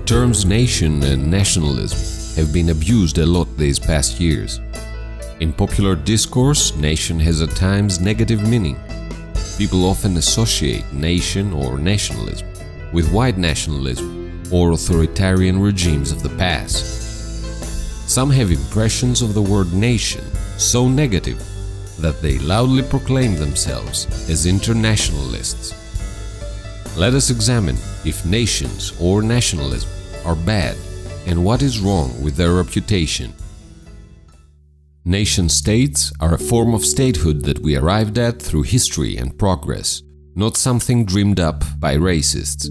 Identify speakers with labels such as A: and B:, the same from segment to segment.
A: terms nation and nationalism have been abused a lot these past years. In popular discourse, nation has at times negative meaning. People often associate nation or nationalism with white nationalism or authoritarian regimes of the past. Some have impressions of the word nation so negative that they loudly proclaim themselves as internationalists. Let us examine if nations or nationalism are bad and what is wrong with their reputation. Nation-states are a form of statehood that we arrived at through history and progress, not something dreamed up by racists.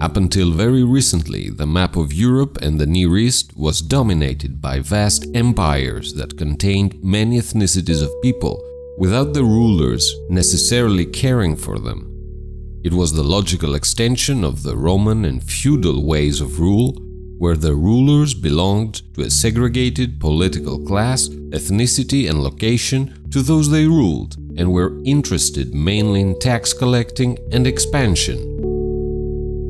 A: Up until very recently, the map of Europe and the Near East was dominated by vast empires that contained many ethnicities of people, without the rulers necessarily caring for them. It was the logical extension of the Roman and feudal ways of rule, where the rulers belonged to a segregated political class, ethnicity and location to those they ruled, and were interested mainly in tax collecting and expansion.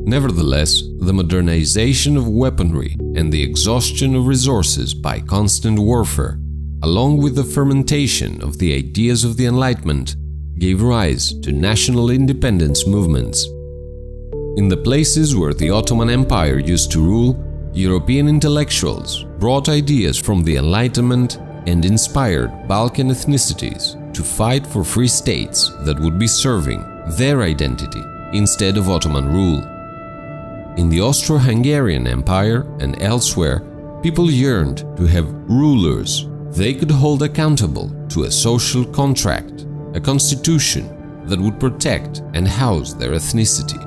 A: Nevertheless, the modernization of weaponry and the exhaustion of resources by constant warfare, along with the fermentation of the ideas of the Enlightenment, gave rise to national independence movements. In the places where the Ottoman Empire used to rule, European intellectuals brought ideas from the Enlightenment and inspired Balkan ethnicities to fight for free states that would be serving their identity instead of Ottoman rule. In the Austro-Hungarian Empire and elsewhere, people yearned to have rulers they could hold accountable to a social contract, a constitution that would protect and house their ethnicity.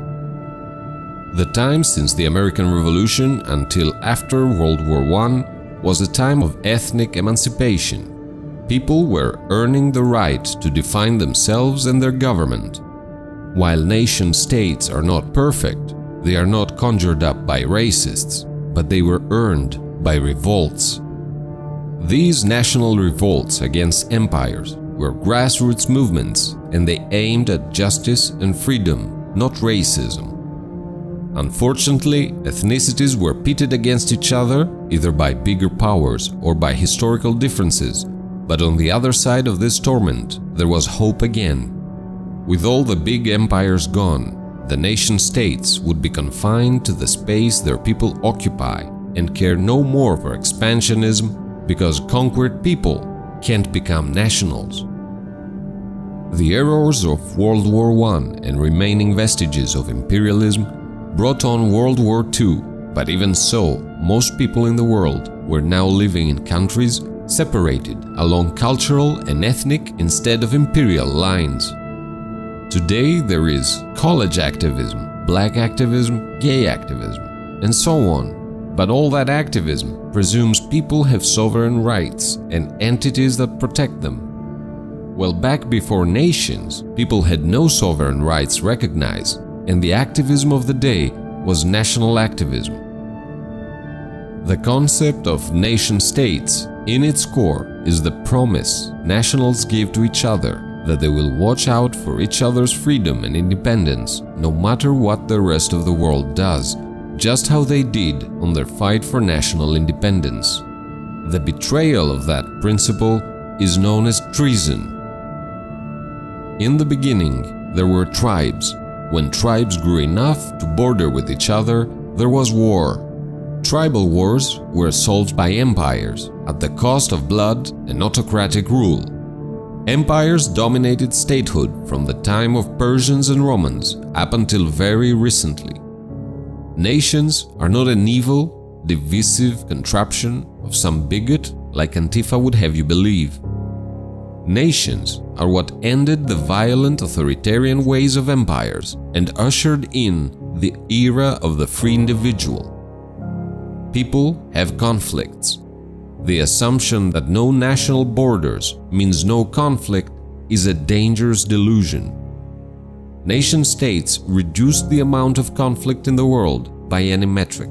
A: The time since the American Revolution until after World War I was a time of ethnic emancipation. People were earning the right to define themselves and their government. While nation-states are not perfect, they are not conjured up by racists, but they were earned by revolts. These national revolts against empires were grassroots movements, and they aimed at justice and freedom, not racism. Unfortunately, ethnicities were pitted against each other, either by bigger powers or by historical differences, but on the other side of this torment, there was hope again. With all the big empires gone, the nation-states would be confined to the space their people occupy and care no more for expansionism because conquered people can't become nationals. The errors of World War I and remaining vestiges of imperialism brought on World War II, but even so, most people in the world were now living in countries separated along cultural and ethnic instead of imperial lines. Today there is college activism, black activism, gay activism, and so on. But all that activism presumes people have sovereign rights and entities that protect them. Well, back before nations, people had no sovereign rights recognized, and the activism of the day was national activism. The concept of nation-states, in its core, is the promise nationals give to each other that they will watch out for each other's freedom and independence, no matter what the rest of the world does, just how they did on their fight for national independence. The betrayal of that principle is known as treason. In the beginning, there were tribes. When tribes grew enough to border with each other, there was war. Tribal wars were solved by empires at the cost of blood and autocratic rule. Empires dominated statehood from the time of Persians and Romans up until very recently. Nations are not an evil, divisive contraption of some bigot like Antifa would have you believe. Nations are what ended the violent authoritarian ways of empires and ushered in the era of the free individual. People have conflicts. The assumption that no national borders means no conflict is a dangerous delusion. Nation-states reduced the amount of conflict in the world by any metric.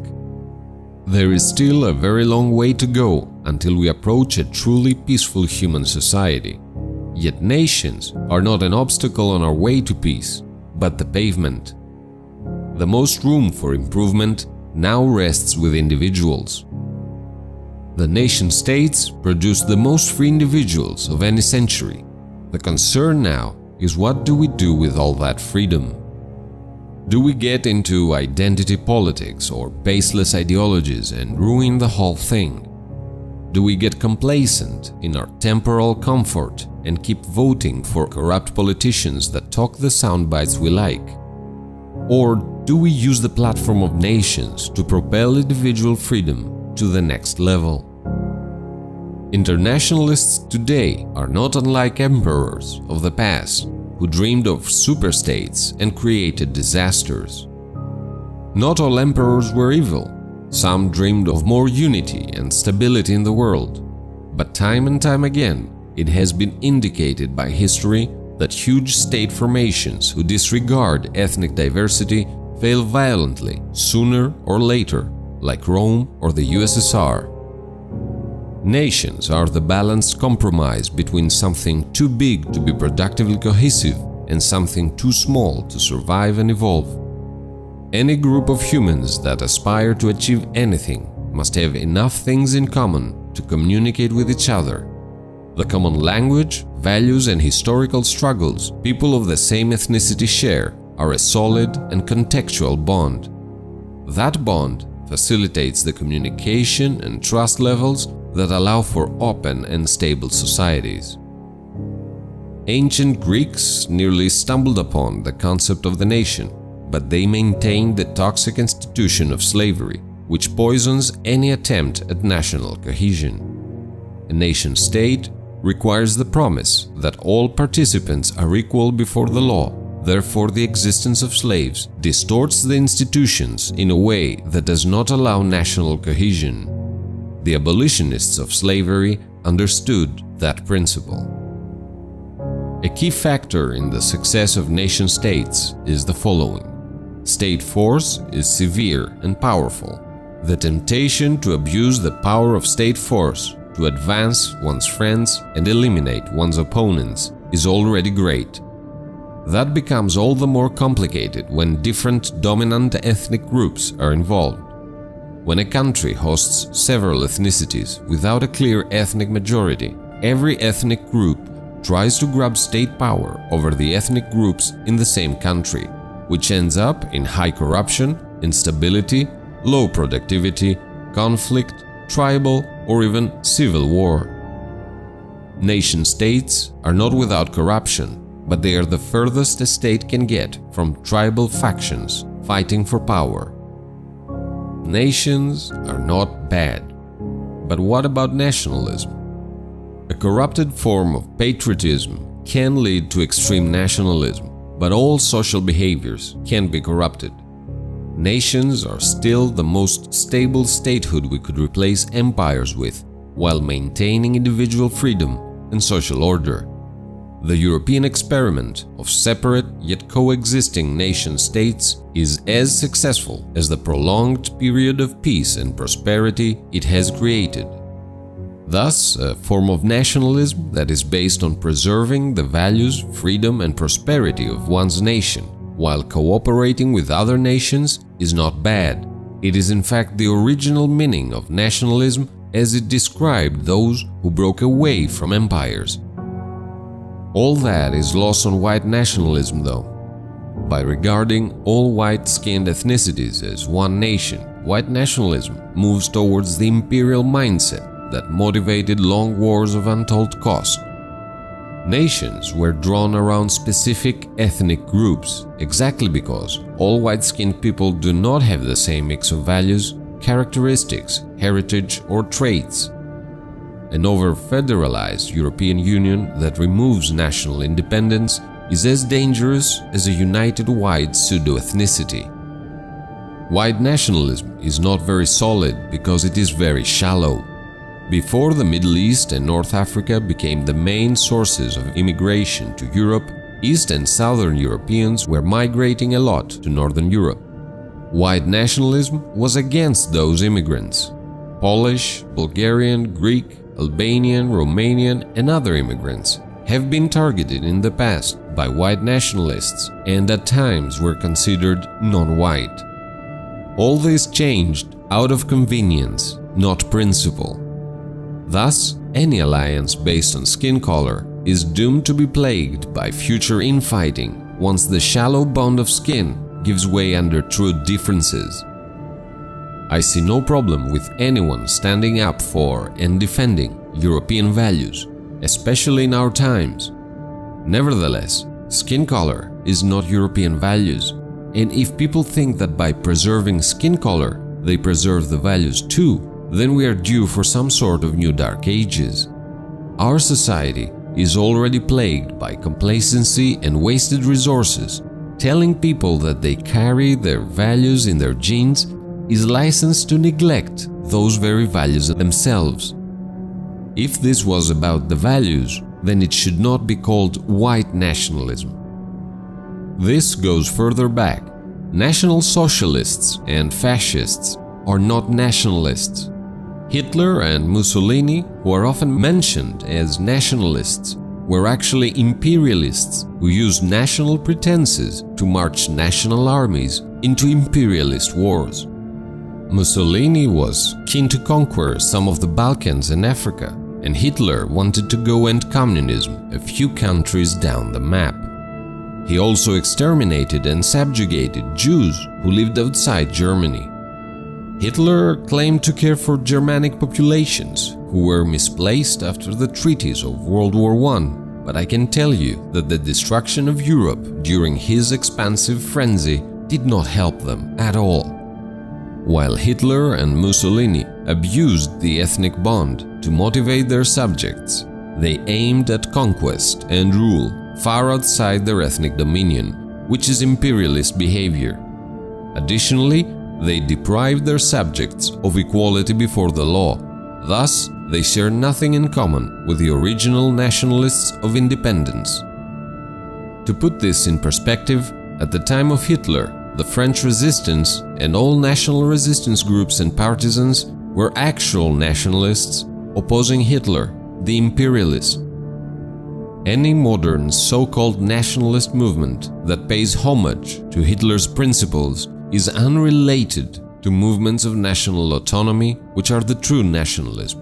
A: There is still a very long way to go until we approach a truly peaceful human society. Yet nations are not an obstacle on our way to peace, but the pavement. The most room for improvement now rests with individuals. The nation-states produced the most free individuals of any century. The concern now is, what do we do with all that freedom? Do we get into identity politics or baseless ideologies and ruin the whole thing? Do we get complacent in our temporal comfort and keep voting for corrupt politicians that talk the sound bites we like? Or do we use the platform of nations to propel individual freedom to the next level? Internationalists today are not unlike emperors of the past who dreamed of superstates and created disasters. Not all emperors were evil. Some dreamed of more unity and stability in the world. But time and time again, it has been indicated by history that huge state formations who disregard ethnic diversity fail violently sooner or later, like Rome or the USSR. Nations are the balanced compromise between something too big to be productively cohesive and something too small to survive and evolve. Any group of humans that aspire to achieve anything must have enough things in common to communicate with each other. The common language, values and historical struggles people of the same ethnicity share are a solid and contextual bond. That bond facilitates the communication and trust levels that allow for open and stable societies. Ancient Greeks nearly stumbled upon the concept of the nation, but they maintained the toxic institution of slavery, which poisons any attempt at national cohesion. A nation-state requires the promise that all participants are equal before the law. Therefore, the existence of slaves distorts the institutions in a way that does not allow national cohesion. The abolitionists of slavery understood that principle. A key factor in the success of nation-states is the following. State force is severe and powerful. The temptation to abuse the power of state force to advance one's friends and eliminate one's opponents is already great. That becomes all the more complicated when different dominant ethnic groups are involved. When a country hosts several ethnicities without a clear ethnic majority, every ethnic group tries to grab state power over the ethnic groups in the same country, which ends up in high corruption, instability, low productivity, conflict, tribal or even civil war. Nation-states are not without corruption, but they are the furthest a state can get from tribal factions fighting for power. Nations are not bad. But what about nationalism? A corrupted form of patriotism can lead to extreme nationalism, but all social behaviors can be corrupted. Nations are still the most stable statehood we could replace empires with, while maintaining individual freedom and social order. The European experiment of separate yet coexisting nation-states is as successful as the prolonged period of peace and prosperity it has created. Thus, a form of nationalism that is based on preserving the values, freedom and prosperity of one's nation while cooperating with other nations is not bad. It is in fact the original meaning of nationalism as it described those who broke away from empires. All that is lost on white nationalism though. By regarding all white-skinned ethnicities as one nation, white nationalism moves towards the imperial mindset that motivated long wars of untold cost. Nations were drawn around specific ethnic groups exactly because all white-skinned people do not have the same mix of values, characteristics, heritage or traits. An over-federalized European Union that removes national independence is as dangerous as a united white pseudo-ethnicity. White nationalism is not very solid because it is very shallow. Before the Middle East and North Africa became the main sources of immigration to Europe, East and Southern Europeans were migrating a lot to Northern Europe. White nationalism was against those immigrants. Polish, Bulgarian, Greek, Albanian, Romanian and other immigrants have been targeted in the past by white nationalists and at times were considered non-white. All this changed out of convenience, not principle. Thus, any alliance based on skin color is doomed to be plagued by future infighting once the shallow bond of skin gives way under true differences. I see no problem with anyone standing up for and defending European values, especially in our times. Nevertheless, skin color is not European values, and if people think that by preserving skin color they preserve the values too, then we are due for some sort of new dark ages. Our society is already plagued by complacency and wasted resources. Telling people that they carry their values in their genes is licensed to neglect those very values themselves. If this was about the values, then it should not be called white nationalism. This goes further back. National Socialists and Fascists are not nationalists. Hitler and Mussolini, who are often mentioned as nationalists, were actually imperialists who used national pretenses to march national armies into imperialist wars. Mussolini was keen to conquer some of the Balkans and Africa, and Hitler wanted to go end communism a few countries down the map. He also exterminated and subjugated Jews who lived outside Germany. Hitler claimed to care for Germanic populations who were misplaced after the treaties of World War I, but I can tell you that the destruction of Europe during his expansive frenzy did not help them at all. While Hitler and Mussolini abused the ethnic bond to motivate their subjects, they aimed at conquest and rule far outside their ethnic dominion, which is imperialist behavior. Additionally, they deprived their subjects of equality before the law. Thus, they share nothing in common with the original nationalists of independence. To put this in perspective, at the time of Hitler, the French resistance and all national resistance groups and partisans were actual nationalists opposing Hitler, the imperialist. Any modern so-called nationalist movement that pays homage to Hitler's principles is unrelated to movements of national autonomy, which are the true nationalism.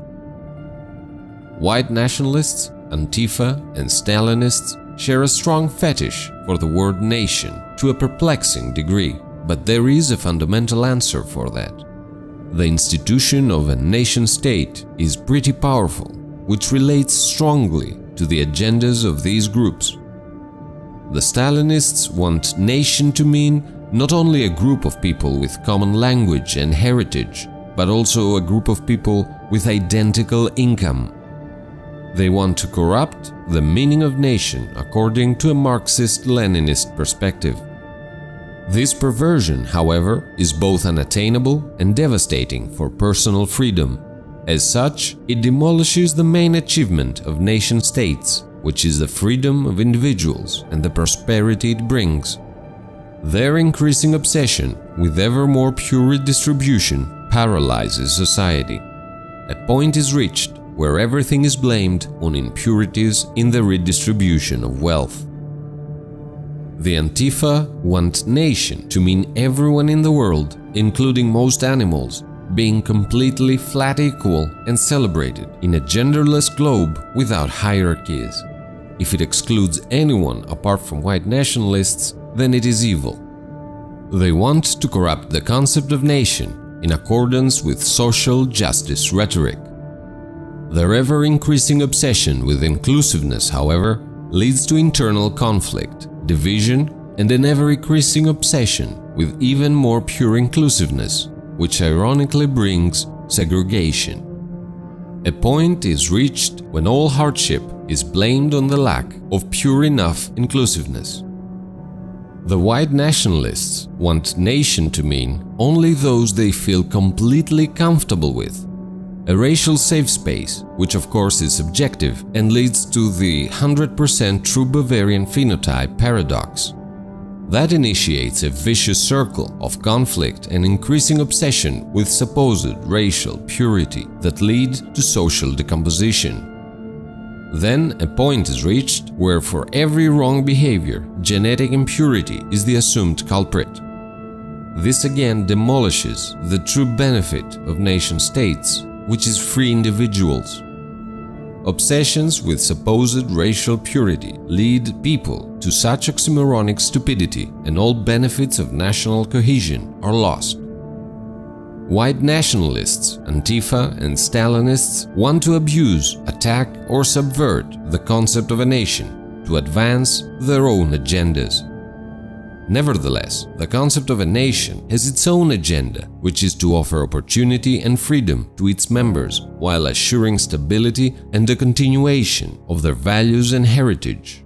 A: White nationalists, Antifa, and Stalinists share a strong fetish for the word nation to a perplexing degree, but there is a fundamental answer for that. The institution of a nation-state is pretty powerful, which relates strongly to the agendas of these groups. The Stalinists want nation to mean not only a group of people with common language and heritage, but also a group of people with identical income. They want to corrupt the meaning of nation according to a Marxist-Leninist perspective. This perversion, however, is both unattainable and devastating for personal freedom. As such, it demolishes the main achievement of nation-states, which is the freedom of individuals and the prosperity it brings. Their increasing obsession with ever more pure redistribution paralyzes society. A point is reached where everything is blamed on impurities in the redistribution of wealth. The Antifa want nation to mean everyone in the world, including most animals, being completely flat equal and celebrated in a genderless globe without hierarchies. If it excludes anyone apart from white nationalists, then it is evil. They want to corrupt the concept of nation in accordance with social justice rhetoric. Their ever-increasing obsession with inclusiveness, however, leads to internal conflict, division, and an ever-increasing obsession with even more pure inclusiveness, which ironically brings segregation. A point is reached when all hardship is blamed on the lack of pure enough inclusiveness. The white nationalists want nation to mean only those they feel completely comfortable with. A racial safe space, which of course is subjective and leads to the 100% true Bavarian phenotype paradox. That initiates a vicious circle of conflict and increasing obsession with supposed racial purity that lead to social decomposition. Then a point is reached where for every wrong behavior, genetic impurity is the assumed culprit. This again demolishes the true benefit of nation-states, which is free individuals. Obsessions with supposed racial purity lead people to such oxymoronic stupidity, and all benefits of national cohesion are lost. White nationalists, Antifa and Stalinists want to abuse, attack or subvert the concept of a nation to advance their own agendas. Nevertheless, the concept of a nation has its own agenda, which is to offer opportunity and freedom to its members while assuring stability and the continuation of their values and heritage.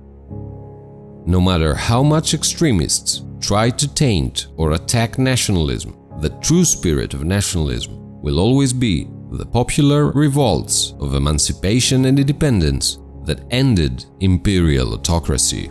A: No matter how much extremists try to taint or attack nationalism, the true spirit of nationalism will always be the popular revolts of emancipation and independence that ended imperial autocracy.